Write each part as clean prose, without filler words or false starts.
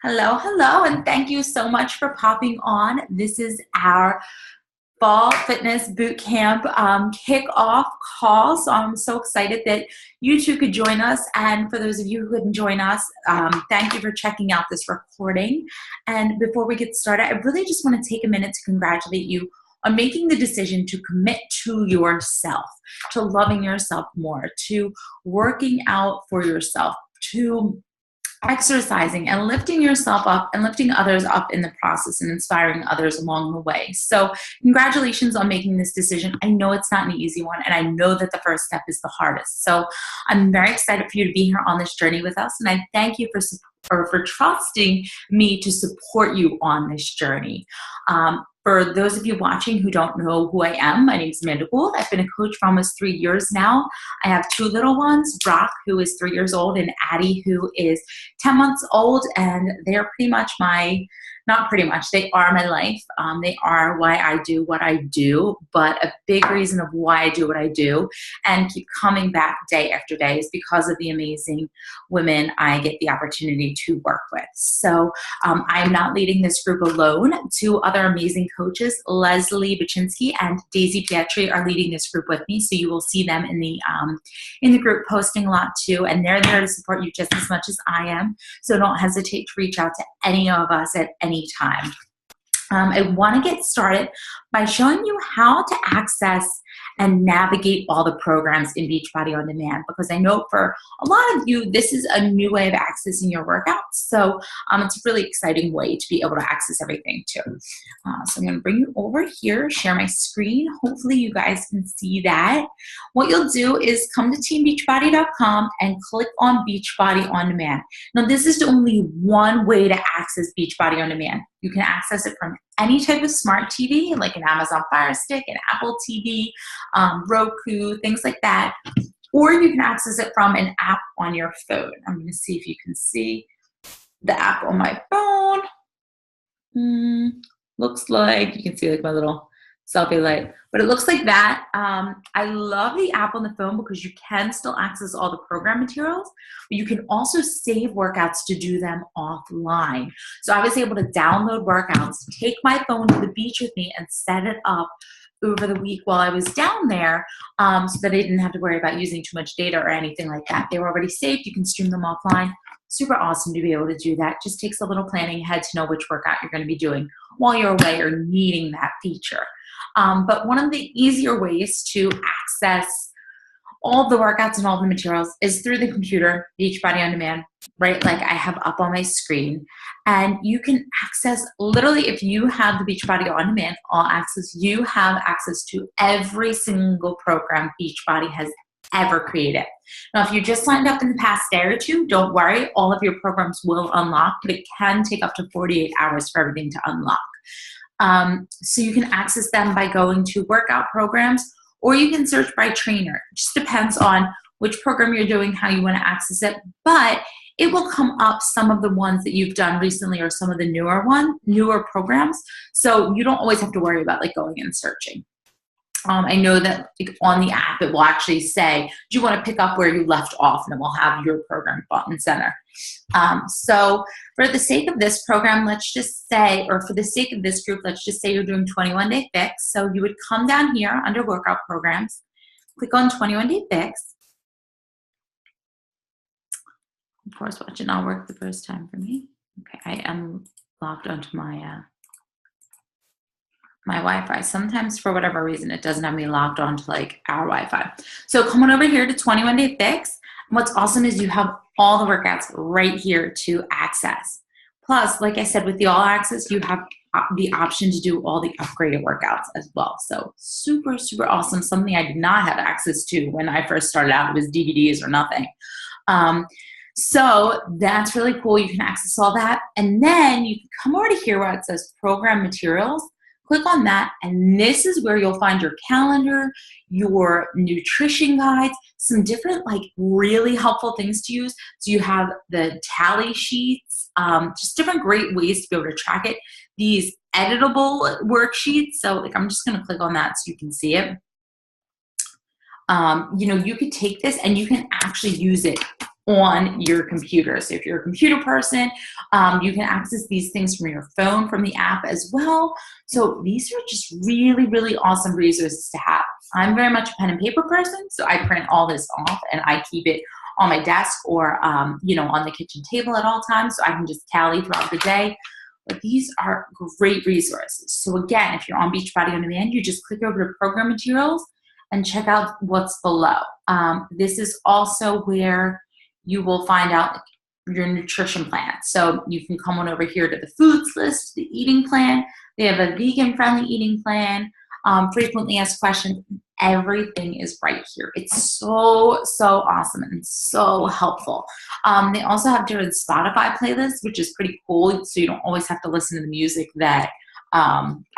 Hello, hello, and thank you so much for popping on. This is our Fall Fitness Boot Camp kickoff call. So I'm so excited that you two could join us. And for those of you who couldn't join us, thank you for checking out this recording. And before we get started, I really just want to take a minute to congratulate you on making the decision to commit to yourself, to loving yourself more, to working out for yourself, to exercising and lifting yourself up and lifting others up in the process and inspiring others along the way. So congratulations on making this decision. I know it's not an easy one, and I know that the first step is the hardest. So I'm very excited for you to be here on this journey with us, and I thank you for trusting me to support you on this journey. For those of you watching who don't know who I am, my name is Amanda Gould. I've been a coach for almost 3 years now. I have two little ones, Brock, who is 3 years old, and Addie, who is 10 months old, and they're pretty much not pretty much, they are my life. They are why I do what I do, but a big reason of why I do what I do and keep coming back day after day is because of the amazing women I get the opportunity to work with. So I'm not leading this group alone. Two other amazing coaches, Leslie Baczynski and Daisy Pietri, are leading this group with me. So you will see them in the group posting a lot too, and they're there to support you just as much as I am. So don't hesitate to reach out to any of us at any time. I want to get started by showing you how to access and navigate all the programs in Beachbody On Demand, because I know for a lot of you, this is a new way of accessing your workouts. So it's a really exciting way to be able to access everything too. So I'm going to bring you over here, share my screen. Hopefully you guys can see that. What you'll do is come to teambeachbody.com and click on Beachbody On Demand. Now, this is only one way to access Beachbody On Demand. You can access it from any type of smart TV, like an Amazon Fire Stick, an Apple TV, Roku, things like that. Or you can access it from an app on your phone. I'm going to see if you can see the app on my phone. Looks like you can see like my little selfie light, but it looks like that. I love the app on the phone because you can still access all the program materials, but you can also save workouts to do them offline. So I was able to download workouts, take my phone to the beach with me, and set it up over the week while I was down there, so that I didn't have to worry about using too much data or anything like that. They were already saved. You can stream them offline. Super awesome to be able to do that. Just takes a little planning ahead to know which workout you're going to be doing while you're away or needing that feature. But one of the easier ways to access all the workouts and all the materials is through the computer, Beachbody On Demand, right? Like I have up on my screen. And you can access, literally, if you have the Beachbody On Demand All Access, you have access to every single program Beachbody has ever created. Now, if you just signed up in the past day or two, don't worry, all of your programs will unlock, but it can take up to 48 hours for everything to unlock. So you can access them by going to workout programs, or you can search by trainer. It just depends on which program you're doing, how you want to access it, but it will come up some of the ones that you've done recently or some of the newer programs. So you don't always have to worry about like going and searching. I know that on the app, it will actually say, do you want to pick up where you left off? And it will have your program front and center. So for the sake of this program, let's just say, or for the sake of this group, let's just say you're doing 21-day fix. So you would come down here under workout programs, click on 21-day fix. Of course, watch it not work the first time for me. Okay, I am logged onto my Wi-Fi. Sometimes for whatever reason, it doesn't have me logged on to like our Wi-Fi. So come on over here to 21-day fix. And what's awesome is you have all the workouts right here to access. Plus, like I said, with the all access, you have the option to do all the upgraded workouts as well. So super, super awesome. Something I did not have access to when I first started out. It was DVDs or nothing. So that's really cool. You can access all that. And then you can come over to here where it says program materials. Click on that, and this is where you'll find your calendar, your nutrition guides, some different like really helpful things to use. So you have the tally sheets, just different great ways to be able to track it. These editable worksheets. So like I'm just going to click on that so you can see it. You could take this and you can actually use it on your computer. So if you're a computer person, you can access these things from your phone, from the app as well. So these are just really, really awesome resources to have. I'm very much a pen and paper person, so I print all this off and I keep it on my desk or on the kitchen table at all times, so I can just tally throughout the day. But these are great resources. So again, if you're on Beachbody On Demand, you just click over to Program Materials and check out what's below. This is also where you will find out your nutrition plan. So you can come on over here to the foods list, the eating plan. They have a vegan-friendly eating plan, frequently asked questions. Everything is right here. It's so, so awesome and so helpful. They also have different Spotify playlists, which is pretty cool. So you don't always have to listen to the music that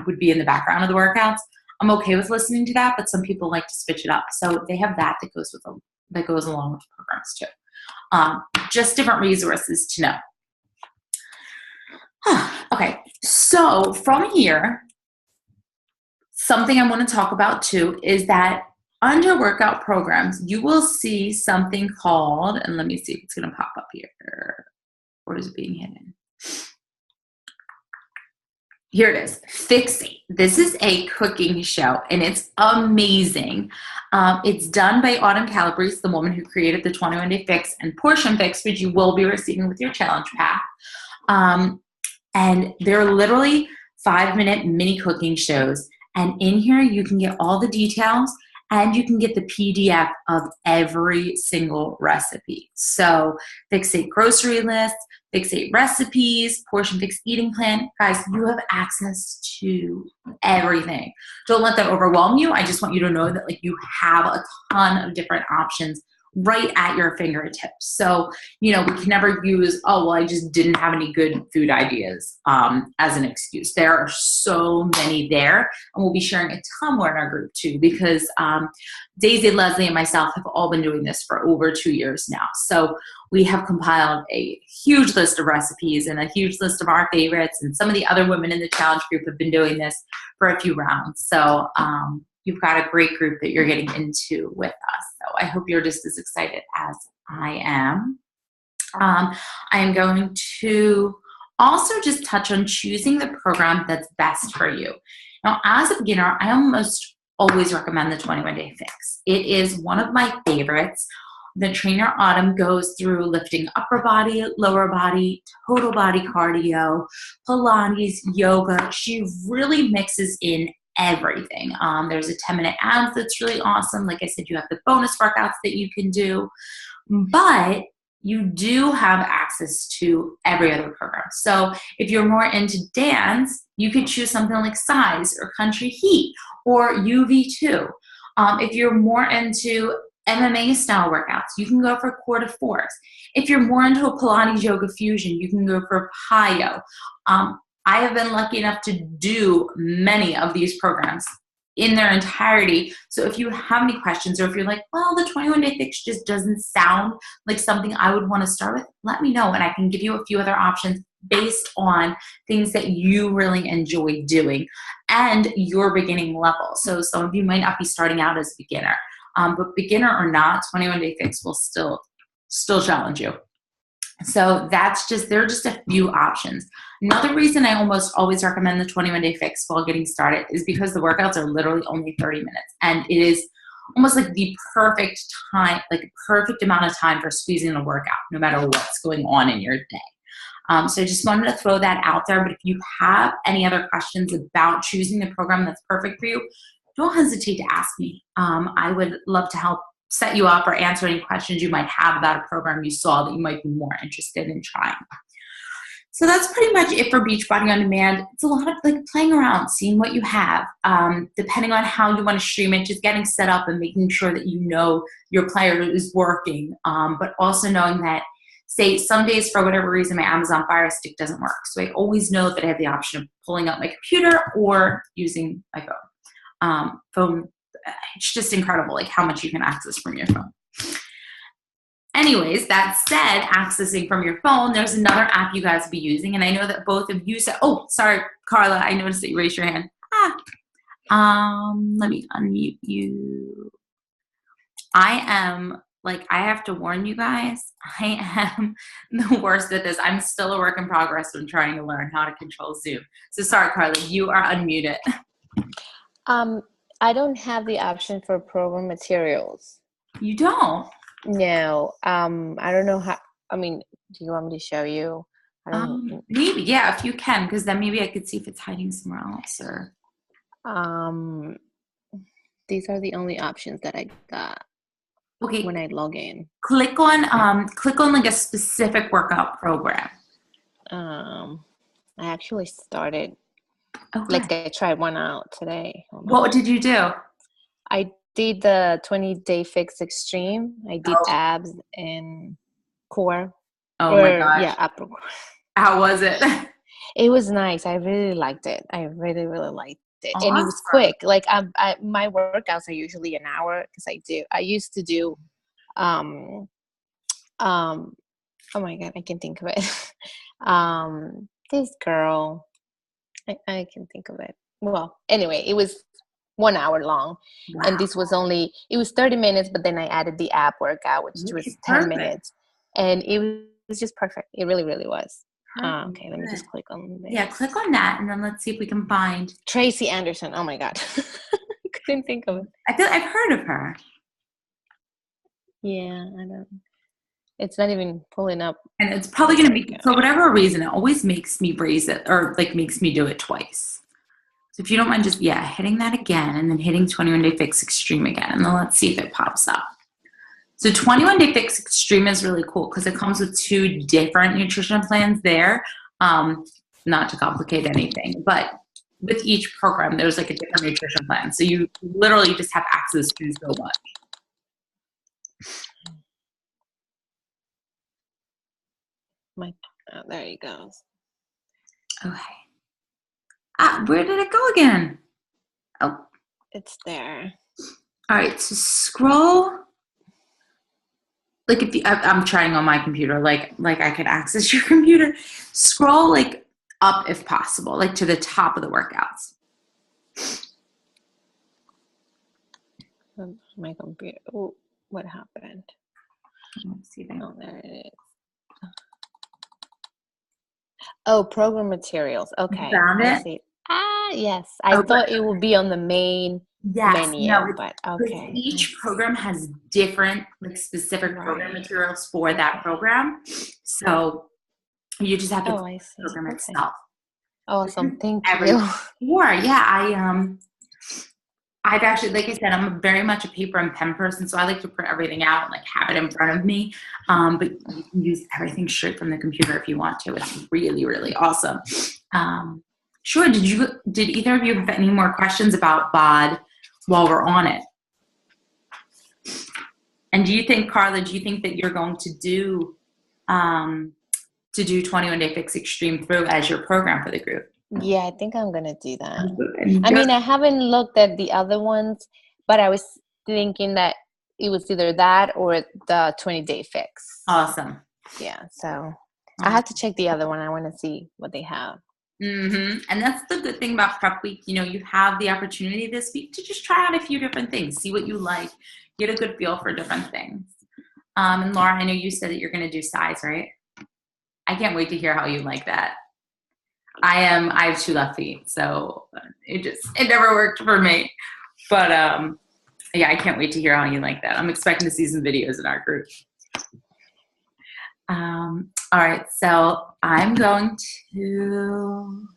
would be in the background of the workouts. I'm okay with listening to that, but some people like to switch it up. So they have that goes along with the programs too. Just different resources to know. Okay, so from here, something I want to talk about too is that under workout programs, you will see something called, and let me see if it's going to pop up here, or is it being hidden? Here it is, Fixate. This is a cooking show, and it's amazing. It's done by Autumn Calabrese, the woman who created the 21-Day Fix and Portion Fix, which you will be receiving with your challenge pack. And they're literally 5-minute mini cooking shows. And in here, you can get all the details, and you can get the PDF of every single recipe. So Fixate grocery lists, Fixate recipes, Portion Fix eating plan. Guys, you have access to everything. Don't let that overwhelm you. I just want you to know that you have a ton of different options right at your fingertips. So, we can never use, oh, well, I just didn't have any good food ideas as an excuse. There are so many there, and we'll be sharing a ton more in our group too, because Daisy, Leslie, and myself have all been doing this for over 2 years now. So we have compiled a huge list of recipes and a huge list of our favorites, and some of the other women in the challenge group have been doing this for a few rounds. So you've got a great group that you're getting into with us. So I hope you're just as excited as I am. I am going to also just touch on choosing the program that's best for you. Now, as a beginner, I almost always recommend the 21-Day Fix. It is one of my favorites. The trainer Autumn goes through lifting upper body, lower body, total body cardio, Pilates, yoga. She really mixes in everything. There's a 10-minute abs that's really awesome. Like I said, you have the bonus workouts that you can do, but you do have access to every other program. So if you're more into dance, you could choose something like Size or Country Heat or UV2. If you're more into MMA style workouts, you can go for Core to Force. If you're more into a Pilates Yoga Fusion, you can go for Plyo. I have been lucky enough to do many of these programs in their entirety. So if you have any questions, or if you're like, well, the 21-Day Fix just doesn't sound like something I would want to start with, let me know, and I can give you a few other options based on things that you really enjoy doing and your beginning level. So some of you might not be starting out as a beginner, but beginner or not, 21-Day Fix will still challenge you. So there are just a few options. Another reason I almost always recommend the 21-Day Fix while getting started is because the workouts are literally only 30 minutes. And it is almost like the perfect time, like a perfect amount of time for squeezing a workout, no matter what's going on in your day. So I just wanted to throw that out there. But if you have any other questions about choosing the program that's perfect for you, don't hesitate to ask me. I would love to help set you up or answer any questions you might have about a program you saw that you might be more interested in trying. So that's pretty much it for Beachbody On Demand. It's a lot of playing around, seeing what you have, depending on how you want to stream it, just getting set up and making sure that you know your player is working, but also knowing that, say, some days for whatever reason my Amazon Fire Stick doesn't work. So I always know that I have the option of pulling up my computer or using my phone. It's just incredible how much you can access from your phone. Anyways, that said, accessing from your phone, there's another app you guys will be using, and I know that both of you said, oh, sorry, Carla, I noticed that you raised your hand. Let me unmute you. I am Like, I have to warn you guys, I am the worst at this. I'm still a work in progress when trying to learn how to control Zoom. So sorry, Carly, you are unmuted. Um, I don't have the option for program materials. You don't? No. I don't know how. I mean, do you want me to show you? I don't. Maybe, yeah, if you can, because then maybe I could see if it's hiding somewhere else. Or These are the only options that I got okay, when I log in. click on like a specific workout program. I actually started. Okay. Like I tried one out today. What did you do? I did the 20-day fix extreme. I did abs and core. Oh my gosh. Yeah, upper core. How was it? It was nice. I really liked it. I really, really liked it. Awesome. And it was quick. Like my workouts are usually an hour because I used to do oh my God, I can think of it. This girl, I can think of it. Well, anyway, it was 1 hour long. Wow. And this was it was 30 minutes, but then I added the ab workout, which was 10 minutes. And it was just perfect. It really, really was. Okay, let me just click on this. Yeah, click on that, and then let's see if we can find Tracy Anderson. Oh my God. I couldn't think of it. I've heard of her. Yeah, I don't. It's not even pulling up. And it's probably going to be, for whatever reason, it always makes me raise it, or like makes me do it twice. So if you don't mind just, hitting that again, and then hitting 21-Day Fix Extreme again, and then let's see if it pops up. So 21-Day Fix Extreme is really cool because it comes with 2 different nutrition plans there. Not to complicate anything, but with each program, there's like a different nutrition plan. So you literally just have access to so much. There he goes. Okay. Where did it go again? Oh, it's there. All right. So scroll. Like if I'm trying on my computer, like I could access your computer. Scroll like up if possible, like to the top of the workouts. My computer. Oh, what happened? Let's see there. Oh, there it is. Oh, program materials. Okay. You found it? See. Yes. I thought it would be on the main menu, but okay. Each program has different, like specific program materials for that program. So you just have to click the program itself. Awesome. Thank you. Sure. Yeah. I've actually, like I said, I'm very much a paper and pen person, so I like to print everything out and like have it in front of me. But you can use everything straight from the computer if you want to. It's really, really awesome. Sure. Did either of you have any more questions about BOD while we're on it? And do you think, Carla, that you're going to do 21-Day Fix Extreme through as your program for the group? Yeah, I think I'm going to do that. I mean, I haven't looked at the other ones, but I was thinking that it was either that or the 20-Day Fix. Awesome. Yeah, so I have to check the other one. I want to see what they have. Mm-hmm. And that's the good thing about prep week. You know, you have the opportunity this week to just try out a few different things, see what you like, get a good feel for different things. And Laura, I know you said that you're going to do size, right? I can't wait to hear how you like that. I have 2 left feet, so it never worked for me. But yeah, I can't wait to hear how you like that. I'm expecting to see some videos in our group. All right, so I'm going to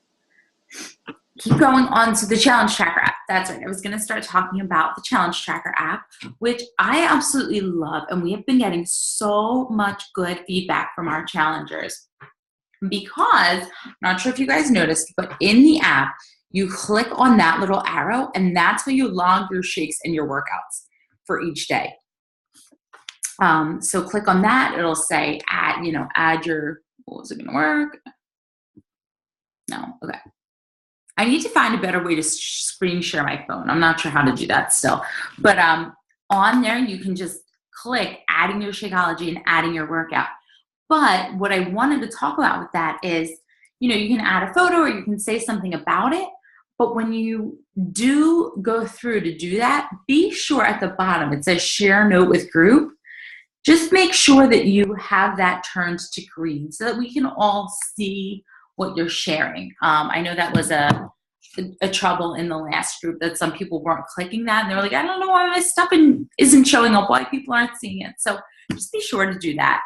keep going on to the Challenge Tracker app. That's right. I was going to start talking about the Challenge Tracker app, which I absolutely love, and we have been getting so much good feedback from our challengers. Because, I'm not sure if you guys noticed, but in the app, you click on that little arrow, and that's how you log your shakes and your workouts for each day. So click on that. It'll say add your, was it going to work? No, okay. I need to find a better way to screen share my phone. I'm not sure how to do that still. But on there, you can just click adding your Shakeology and adding your workout. But what I wanted to talk about with that is, you can add a photo or you can say something about it. But when you do go through to do that, be sure at the bottom, it says share note with group. just make sure that you have that turned to green so that we can all see what you're sharing. I know that was a trouble in the last group, that some people weren't clicking that, and they were like, I don't know why my stuff isn't showing up, why people aren't seeing it. So just be sure to do that.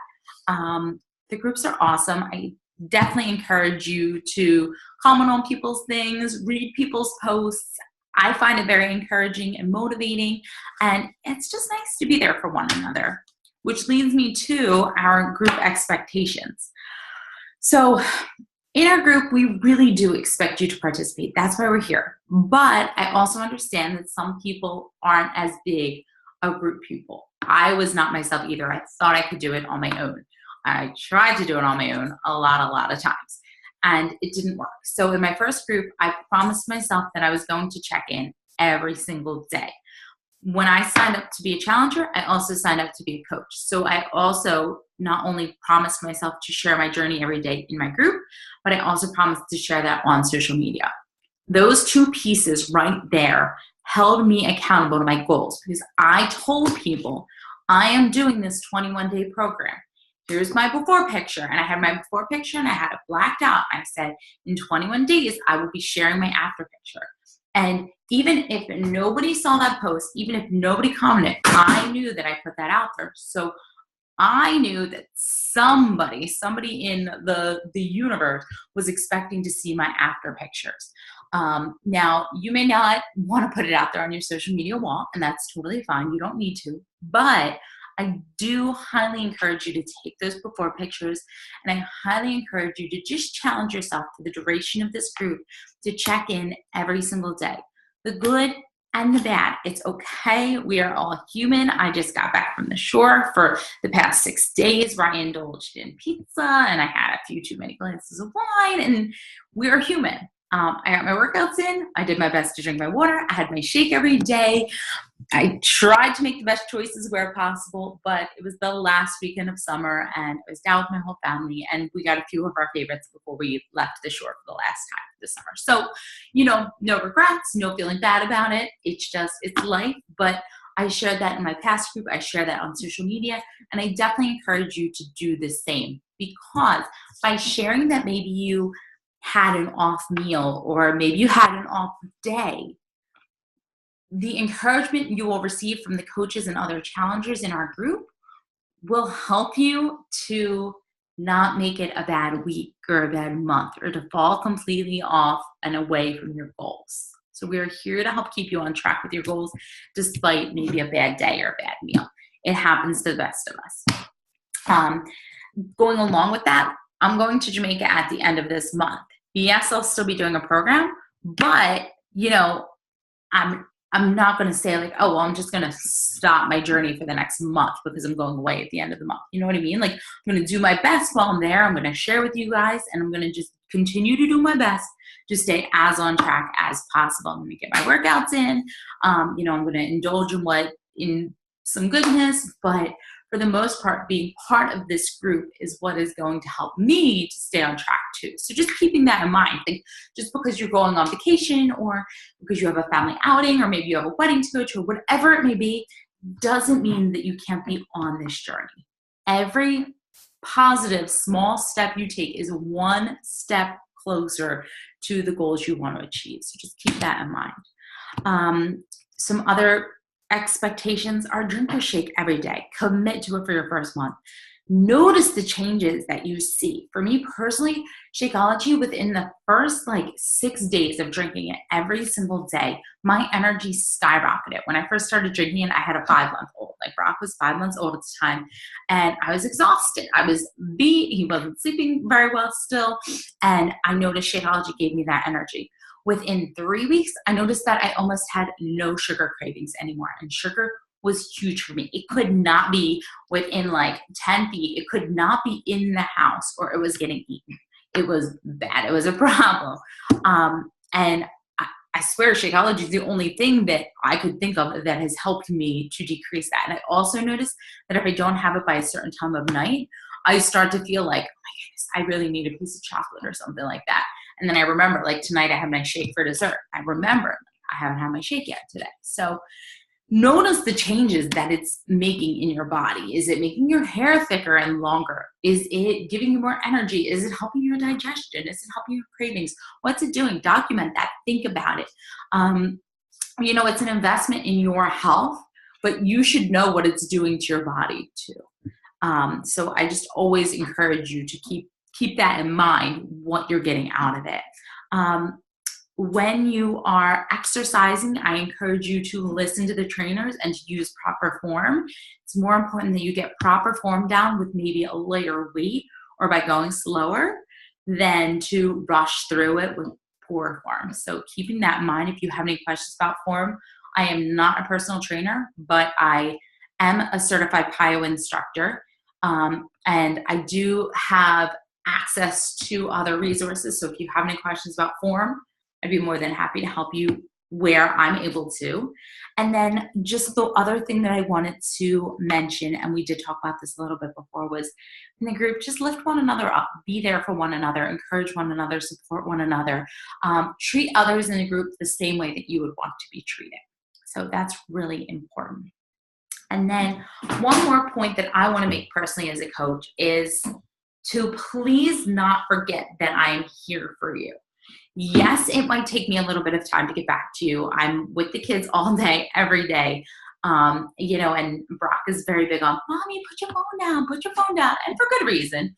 The groups are awesome. I definitely encourage you to comment on people's things, read people's posts. I find it very encouraging and motivating, and it's just nice to be there for one another, which leads me to our group expectations. So in our group, we really do expect you to participate. That's why we're here. But I also understand that some people aren't as big a group people. I was not myself either. I thought I could do it on my own. I tried to do it on my own a lot of times, and it didn't work. So in my first group, I promised myself that I was going to check in every single day. When I signed up to be a challenger, I also signed up to be a coach. So I also not only promised myself to share my journey every day in my group, but I also promised to share that on social media. Those two pieces right there held me accountable to my goals, because I told people I am doing this 21-day program. Here's my before picture. And I had my before picture and I had it blacked out. I said, in 21 days, I will be sharing my after picture. And even if nobody saw that post, even if nobody commented, I knew that I put that out there. So I knew that somebody in the universe was expecting to see my after pictures. Now, you may not want to put it out there on your social media wall, and that's totally fine. You don't need to. But I do highly encourage you to take those before pictures, and I highly encourage you to just challenge yourself for the duration of this group to check in every single day. The good and the bad. It's okay. We are all human. I just got back from the shore for the past 6 days where I indulged in pizza and I had a few too many glasses of wine, and we are human. I got my workouts in. I did my best to drink my water. I had my shake every day. I tried to make the best choices where possible, but it was the last weekend of summer and I was down with my whole family, and we got a few of our favorites before we left the shore for the last time this summer. So, no regrets, no feeling bad about it. It's life, but I shared that in my past group. I share that on social media, and I definitely encourage you to do the same, because by sharing that maybe you had an off meal or maybe you had an off day, the encouragement you will receive from the coaches and other challengers in our group will help you to not make it a bad week or a bad month or to fall completely off and away from your goals. So we're here to help keep you on track with your goals despite maybe a bad day or a bad meal. It happens to the best of us. Going along with that, I'm going to Jamaica at the end of this month. Yes, I'll still be doing a program, but I'm not going to say like, oh, well, I'm just going to stop my journey for the next month because I'm going away at the end of the month. You know what I mean? Like, I'm going to do my best while I'm there. I'm going to share with you guys, and I'm going to just continue to do my best to stay as on track as possible. I'm going to get my workouts in. I'm going to indulge in some goodness, but for the most part, being part of this group is what is going to help me to stay on track too. So just keeping that in mind. Like, just because you're going on vacation or because you have a family outing or maybe you have a wedding to go to or whatever it may be, doesn't mean that you can't be on this journey. Every positive small step you take is one step closer to the goals you want to achieve. So just keep that in mind. Some other expectations are: drink your shake every day. Commit to it for your first month. Notice the changes that you see. For me personally, Shakeology, within the first 6 days of drinking it every single day, my energy skyrocketed. When I first started drinking it, I had a 5-month-old. Brock was 5 months old at the time, and I was exhausted. I was beat. He wasn't sleeping very well still, and I noticed Shakeology gave me that energy. Within 3 weeks, I noticed that I almost had no sugar cravings anymore, and sugar was huge for me. It could not be within 10 feet. It could not be in the house or it was getting eaten. It was bad. It was a problem. And I swear Shakeology is the only thing that I could think of that has helped me to decrease that. And I also noticed that if I don't have it by a certain time of night, I start to feel like, oh my goodness, I really need a piece of chocolate or something like that. And then I remember, tonight I had my shake for dessert. I remember I haven't had my shake yet today. So notice the changes that it's making in your body. Is it making your hair thicker and longer? Is it giving you more energy? Is it helping your digestion? Is it helping your cravings? What's it doing? Document that. Think about it. It's an investment in your health, but you should know what it's doing to your body too. So I just always encourage you to keep that in mind, what you're getting out of it. When you are exercising, I encourage you to listen to the trainers and to use proper form. It's more important that you get proper form down with maybe a lighter weight or by going slower than to rush through it with poor form. So keeping that in mind, if you have any questions about form, I am not a personal trainer, but I am a certified PIO instructor. And I do have access to other resources. So if you have any questions about form, I'd be more than happy to help you where I'm able to. And then just the other thing that I wanted to mention, and we did talk about this a little bit before, was in the group, just lift one another up, be there for one another, encourage one another, support one another, treat others in the group the same way that you would want to be treated. So that's really important. And then one more point that I want to make personally as a coach is to please not forget that I am here for you. Yes, it might take me a little bit of time to get back to you. I'm with the kids all day, every day. And Brock is very big on, Mommy, put your phone down, and for good reason.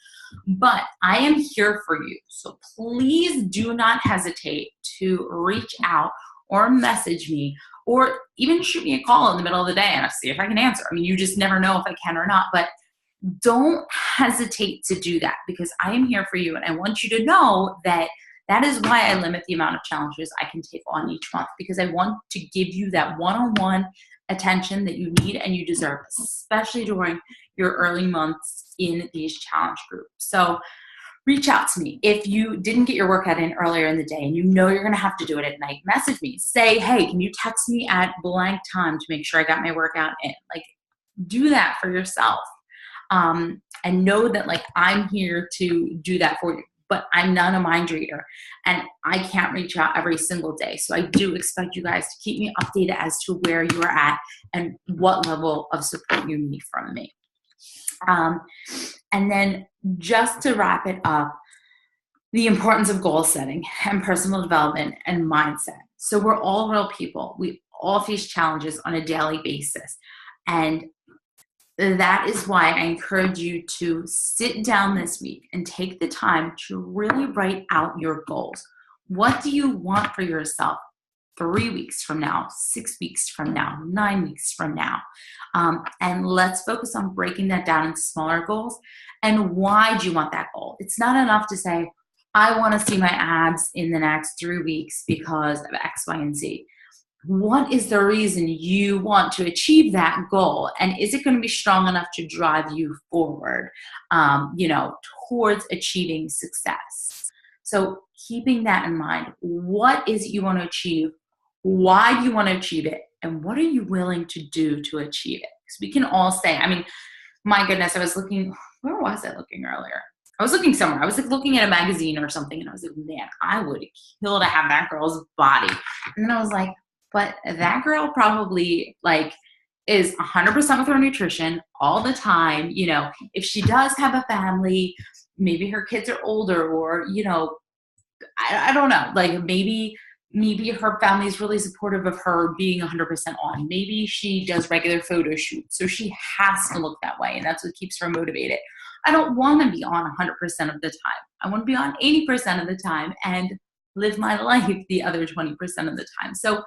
But I am here for you. So please do not hesitate to reach out or message me or even shoot me a call in the middle of the day and I'll see if I can answer. I mean, you just never know if I can or not, but don't hesitate to do that because I am here for you. And I want you to know that is why I limit the amount of challenges I can take on each month, because I want to give you that one-on-one attention that you need and you deserve, especially during your early months in these challenge groups. So reach out to me. If you didn't get your workout in earlier in the day and you know you're going to have to do it at night, message me. Say, hey, can you text me at blank time to make sure I got my workout in? Like, do that for yourself. And know that, like, I'm here to do that for you. But I'm not a mind reader and I can't reach out every single day. So I do expect you guys to keep me updated as to where you're at and what level of support you need from me. And then just to wrap it up, the importance of goal setting and personal development and mindset. So we're all real people. We all face challenges on a daily basis. And that is why I encourage you to sit down this week and take the time to really write out your goals. What do you want for yourself 3 weeks from now, 6 weeks from now, 9 weeks from now? And let's focus on breaking that down into smaller goals. And why do you want that goal? It's not enough to say, I want to see my abs in the next 3 weeks because of X, Y, and Z. What is the reason you want to achieve that goal? And is it going to be strong enough to drive you forward, towards achieving success? So keeping that in mind, what is it you want to achieve? Why do you want to achieve it? And what are you willing to do to achieve it? Because we can all say, I mean, my goodness, I was looking, where was I looking earlier? I was looking somewhere. I was like looking at a magazine or something and I was like, man, I would kill to have that girl's body. And then I was like, but that girl probably is 100% with her nutrition all the time. If she does have a family, maybe her kids are older or, I don't know, maybe her family is really supportive of her being 100% on. Maybe she does regular photo shoots, so she has to look that way, and that's what keeps her motivated. I don't want to be on 100% of the time. I want to be on 80% of the time and live my life the other 20% of the time. So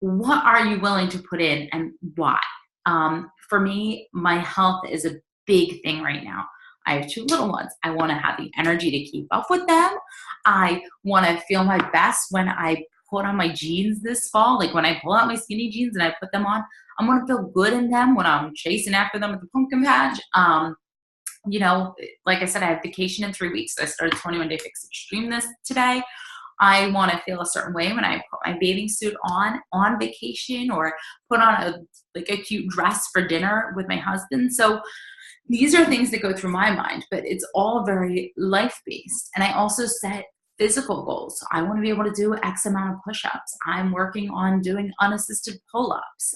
what are you willing to put in and why? For me, my health is a big thing right now. I have 2 little ones. I want to have the energy to keep up with them. I want to feel my best when I put on my jeans this fall. Like when I pull out my skinny jeans and I put them on, I want to feel good in them when I'm chasing after them at the pumpkin patch. Like I said, I have vacation in 3 weeks. So I started 21 Day Fix Extreme today. I want to feel a certain way when I put my bathing suit on vacation or put on a cute dress for dinner with my husband. So these are things that go through my mind, but it's all very life-based. And I also set physical goals. I want to be able to do X amount of push-ups. I'm working on doing unassisted pull-ups.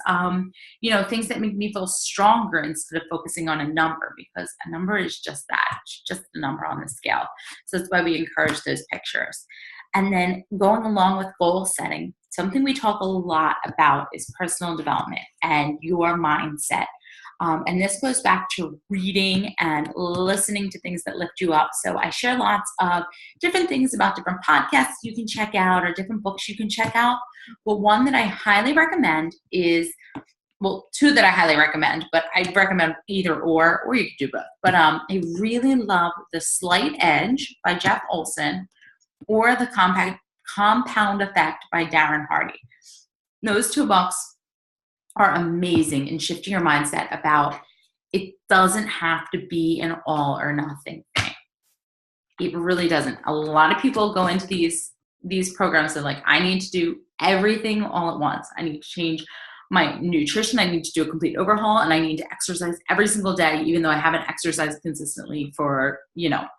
Things that make me feel stronger instead of focusing on a number, because a number is just that, it's just a number on the scale. So that's why we encourage those pictures. And then going along with goal setting, something we talk a lot about is personal development and your mindset. And this goes back to reading and listening to things that lift you up. So I share lots of different things about different podcasts you can check out or different books you can check out. But one that I highly recommend is, well, two that I highly recommend, but I recommend either or you could do both. But I really love The Slight Edge by Jeff Olson or The Compound Effect by Darren Hardy. Those two books are amazing in shifting your mindset about it doesn't have to be an all or nothing thing. It really doesn't. A lot of people go into these programs and like, I need to do everything all at once. I need to change my nutrition. I need to do a complete overhaul, and I need to exercise every single day, even though I haven't exercised consistently for,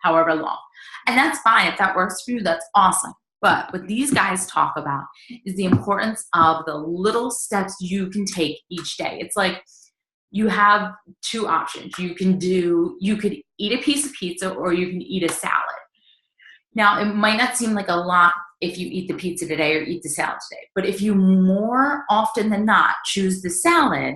however long. And that's fine. If that works for you, that's awesome. But what these guys talk about is the importance of the little steps you can take each day. It's like you have two options. You could eat a piece of pizza or you can eat a salad. Now, it might not seem like a lot if you eat the pizza today or eat the salad today. But if you more often than not choose the salad,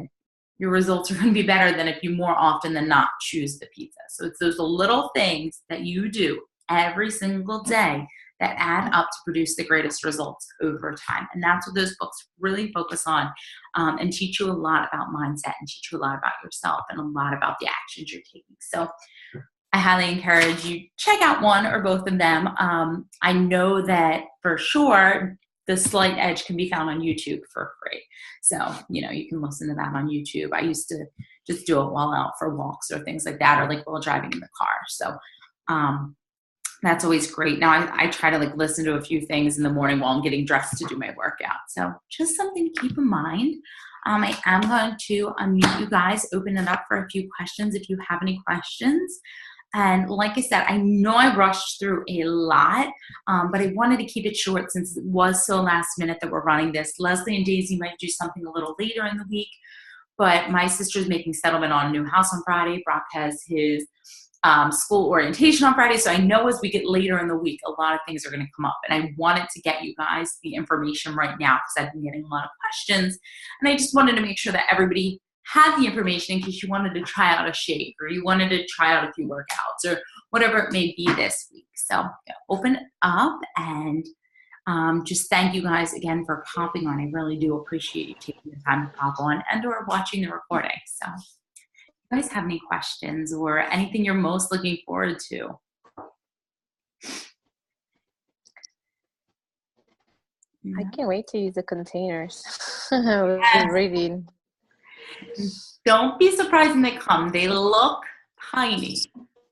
your results are going to be better than if you more often than not choose the pizza. So it's those little things that you do every single day that add up to produce the greatest results over time. And that's what those books really focus on, and teach you a lot about mindset and teach you a lot about yourself and a lot about the actions you're taking. So I highly encourage you check out one or both of them. I know that for sure The Slight Edge can be found on YouTube for free. So, you can listen to that on YouTube. I used to just do it while out for walks or things like that, or like while driving in the car. So, that's always great. Now I try to listen to a few things in the morning while I'm getting dressed to do my workout. So just something to keep in mind. I am going to unmute you guys, open it up for a few questions if you have any questions. And like I said, I know I rushed through a lot, but I wanted to keep it short since it was so last minute that we're running this. Leslie and Daisy might do something a little later in the week, but my sister's making settlement on a new house on Friday. Brock has his school orientation on Friday. So I know as we get later in the week, a lot of things are going to come up. And I wanted to get you guys the information right now because I've been getting a lot of questions. And I just wanted to make sure that everybody had the information in case you wanted to try out a shake or you wanted to try out a few workouts or whatever it may be this week. So open it up and just thank you guys again for popping on. I really do appreciate you taking the time to pop on and or watching the recording. So you guys have any questions or anything you're most looking forward to? I can't wait to use the containers. I was reading. Don't be surprised when they come. They look tiny.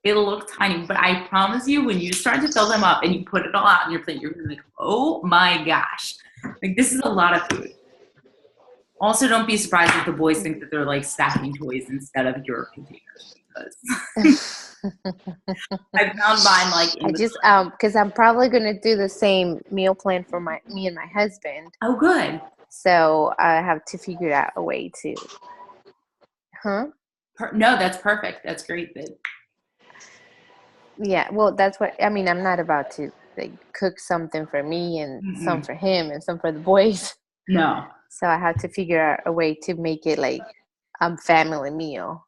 But I promise you, when you start to fill them up and you put it all out on your plate, you're like, oh my gosh. This is a lot of food. Also, don't be surprised if the boys think that they're stacking toys instead of your containers, because I found mine because I'm probably gonna do the same meal plan for me and my husband. Oh, good. So I have to figure out a way to. No, that's perfect. That's great. Yeah, well, that's what I mean. I'm not about to cook something for me and some for him and some for the boys. No. So I have to figure out a way to make it a family meal.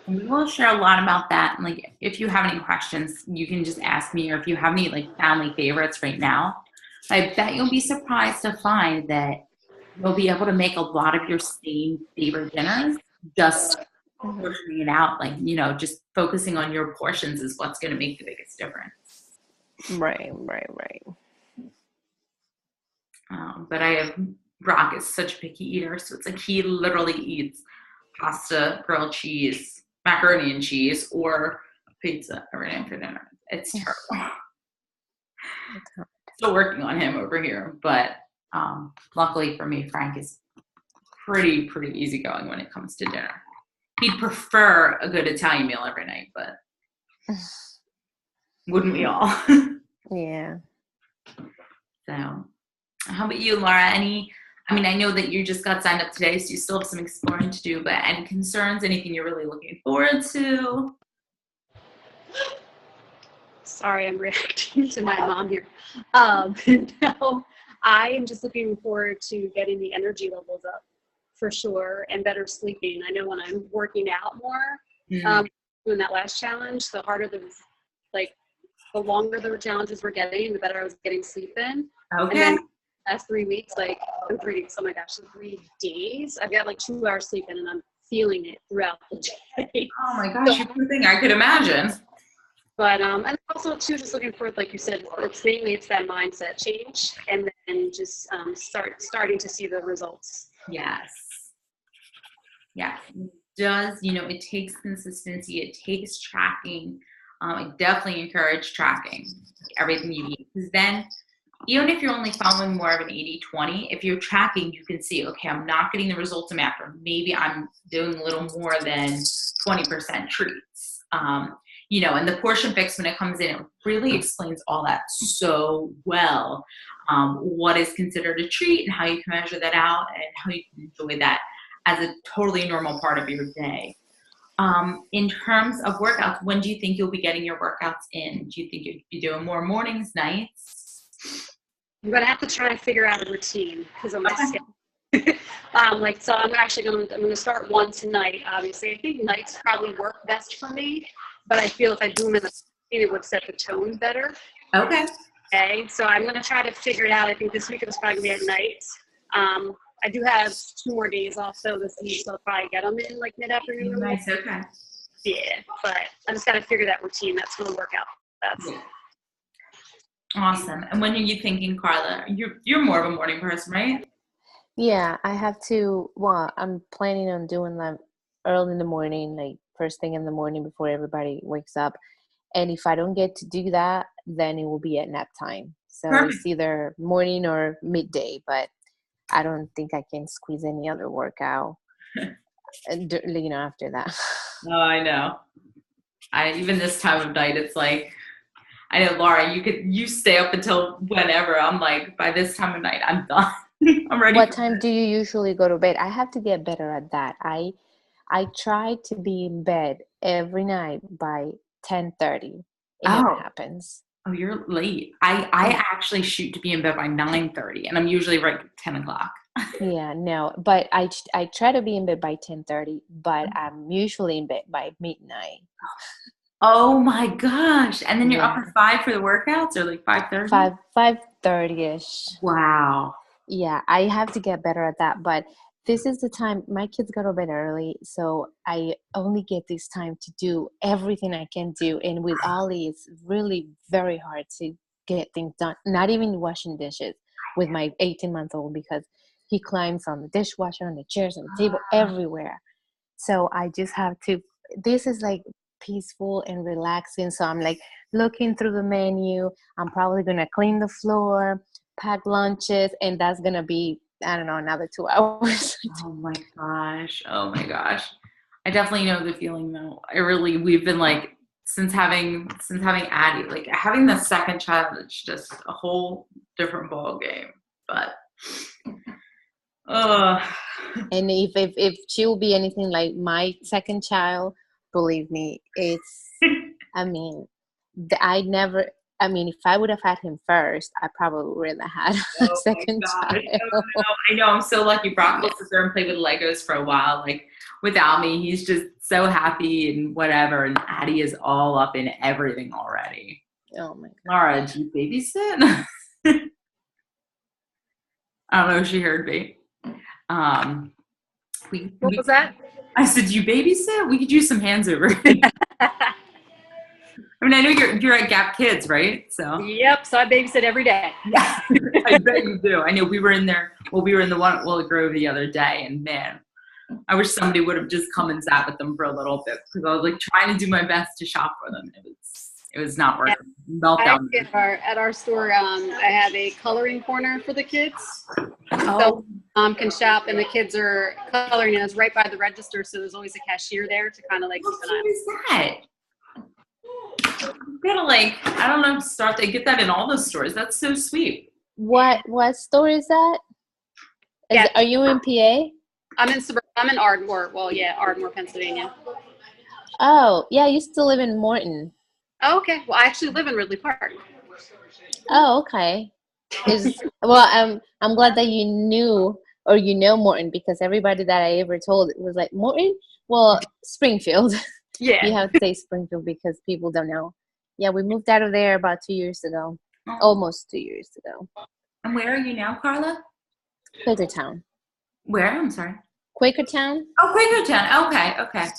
We will share a lot about that. And if you have any questions, you can just ask me, or if you have any family favorites right now, I bet you'll be surprised to find that you'll be able to make a lot of your same favorite dinners just portioning it out. Just focusing on your portions is what's going to make the biggest difference. Right. But Brock is such a picky eater, so it's he literally eats pasta, grilled cheese, macaroni and cheese, or pizza every night for dinner. It's terrible. Still working on him over here, but luckily for me, Frank is pretty easygoing when it comes to dinner. He'd prefer a good Italian meal every night, but wouldn't we all? Yeah. So how about you, Laura? I know that you just got signed up today, so you still have some exploring to do, but any concerns, anything you're really looking forward to? Sorry, I'm reacting to my mom here. No, I am just looking forward to getting the energy levels up for sure and better sleeping. I know when I'm working out more, doing that last challenge, the harder the longer the challenges were getting, the better I was getting sleep in. Okay. And then last 3 weeks, oh my gosh, 3 days, I've got like 2 hours sleep in and I'm feeling it throughout the day. Oh my gosh, you poor thing, I could imagine. But and also too, just looking for, like you said, it's that mindset change, and then just starting to see the results. Yes. Yeah. It takes consistency. It takes tracking. I definitely encourage tracking everything you eat, because then even if you're only following more of an 80-20, if you're tracking, you can see, okay, I'm not getting the results I'm after. Maybe I'm doing a little more than 20% treats. And the portion fix, when it comes in, it really explains all that so well. What is considered a treat and how you can measure that out and how you can enjoy that as a totally normal part of your day. In terms of workouts, when do you think you'll be getting your workouts in? Do you think you'd be doing more mornings, nights? I'm gonna have to try and figure out a routine because I'm so I'm gonna start one tonight. Obviously, I think nights probably work best for me, but I feel if I do them in the morning, it would set the tone better. Okay. Okay, so I'm gonna try to figure it out. I think this week it was probably gonna be at night. I do have 2 more days off though this week, so I'll probably get them in like mid-afternoon. Nice. Okay. Yeah, but I just gotta figure that routine. That's gonna work out. That's awesome. And when are you thinking, Carla? You're more of a morning person, right? Yeah, I have to. Well, I'm planning on doing them early in the morning, like first thing in the morning before everybody wakes up. And if I don't get to do that, then it will be at nap time. So Perfect. It's either morning or midday, but I don't think I can squeeze any other workout, after that. Oh, I know. Even this time of night, it's like, I know, Laura, you stay up until whenever. I'm like, by this time of night, I'm done. I'm ready. What time do you usually go to bed? I have to get better at that. I try to be in bed every night by 10:30. It never happens. Oh, you're late. I actually shoot to be in bed by 9:30, and I'm usually right at 10 o'clock. Yeah, no, but I try to be in bed by 10:30, but I'm usually in bed by midnight. Oh my gosh. And then you're up at 5 for the workouts, or like 5:30? 5:30ish. Wow. Yeah, I have to get better at that, but this is the time my kids go to bed early, so I only get this time to do everything I can do. And with Ollie, it's really very hard to get things done, not even washing dishes with my 18-month-old, because he climbs on the dishwasher, on the chairs, on the table, everywhere. So I just have to, this is like peaceful and relaxing. So I'm like looking through the menu. I'm probably going to clean the floor, pack lunches, and that's going to be, I don't know, another 2 hours. Oh my gosh. Oh my gosh. I definitely know the feeling though. We've been like, since having Addie, like having the second child, it's just a whole different ball game. But and if she will be anything like my second child, believe me, it's if I would have had him first, I probably would have had a second child. I know. I'm so lucky. Brock will sit there and play with Legos for a while. Like without me, he's just so happy and whatever. And Addie is all up in everything already. Oh my God. Laura, do you babysit? I don't know if she heard me. What was that? I said, "You babysit? We could use some hands over." I mean, I know you're at Gap Kids, right? So yep. So I babysit every day. Yeah, I bet you do. I know we were in there. Well, we were in the one at Willow Grove the other day, and man, I wish somebody would have just come and sat with them for a little bit, because I was like trying to do my best to shop for them. It was not working. Meltdown. At our store, I have a coloring corner for the kids. Oh. So mom can shop, and the kids are coloring, and it's right by the register, so there's always a cashier there to kind of like keep an eye on. What is that? We gotta I don't know, start to get that in all the stores. That's so sweet. What store is that? Yeah. Are you in PA? I'm in Ardmore. Well, yeah, Ardmore, Pennsylvania. Oh, yeah, you still live in Morton. Oh, okay. Well, I actually live in Ridley Park. Oh, okay. I'm glad that you knew or Morton, because everybody that I ever told was like, Morton? Well, Springfield. Yeah. You have to say Springfield because people don't know. Yeah, we moved out of there about 2 years ago. Oh. Almost 2 years ago. And where are you now, Carla? Quakertown. Where? I'm sorry. Quakertown? Oh, Quakertown. Okay.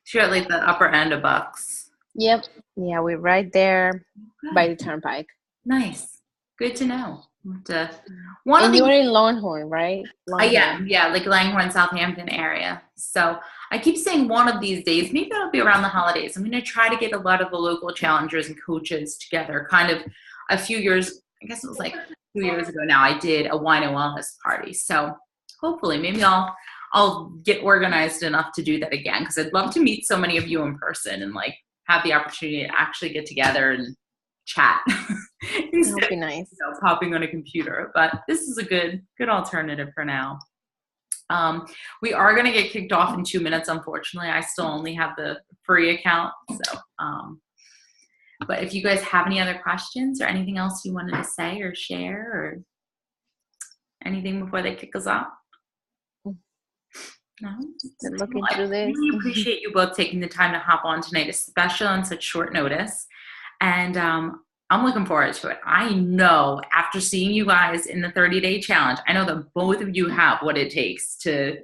Sure, like the upper end of Bucks. Yep. Yeah, we're right there by the turnpike. Nice. Good to know. And you're in Longhorn, right? Longhorn. Yeah, like Langhorne, Southampton area. So I keep saying one of these days, maybe it'll be around the holidays. I'm going to try to get a lot of the local challengers and coaches together. Kind of a few years, I guess it was like 2 years ago now, I did a wine and wellness party. So hopefully maybe I'll get organized enough to do that again, because I'd love to meet so many of you in person and have the opportunity to actually get together and chat instead That'd be nice. of popping on a computer. But this is a good alternative for now. We are going to get kicked off in 2 minutes. Unfortunately, I still only have the free account. So, but if you guys have any other questions or anything else you wanted to say or share or anything before they kick us off. No? Looking through this. I really appreciate you both taking the time to hop on tonight, especially on such short notice. And I'm looking forward to it. I know after seeing you guys in the 30-day challenge, I know that both of you have what it takes to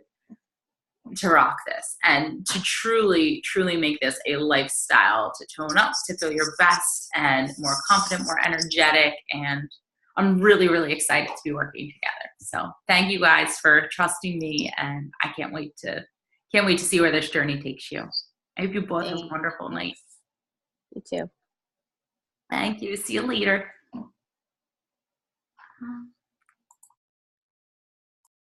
rock this and to truly, truly make this a lifestyle, to tone up, to feel your best and more confident, more energetic. And I'm really, really excited to be working together. So thank you guys for trusting me, and I can't wait to see where this journey takes you. I hope you both have a wonderful night. You too. Thank you. See you later.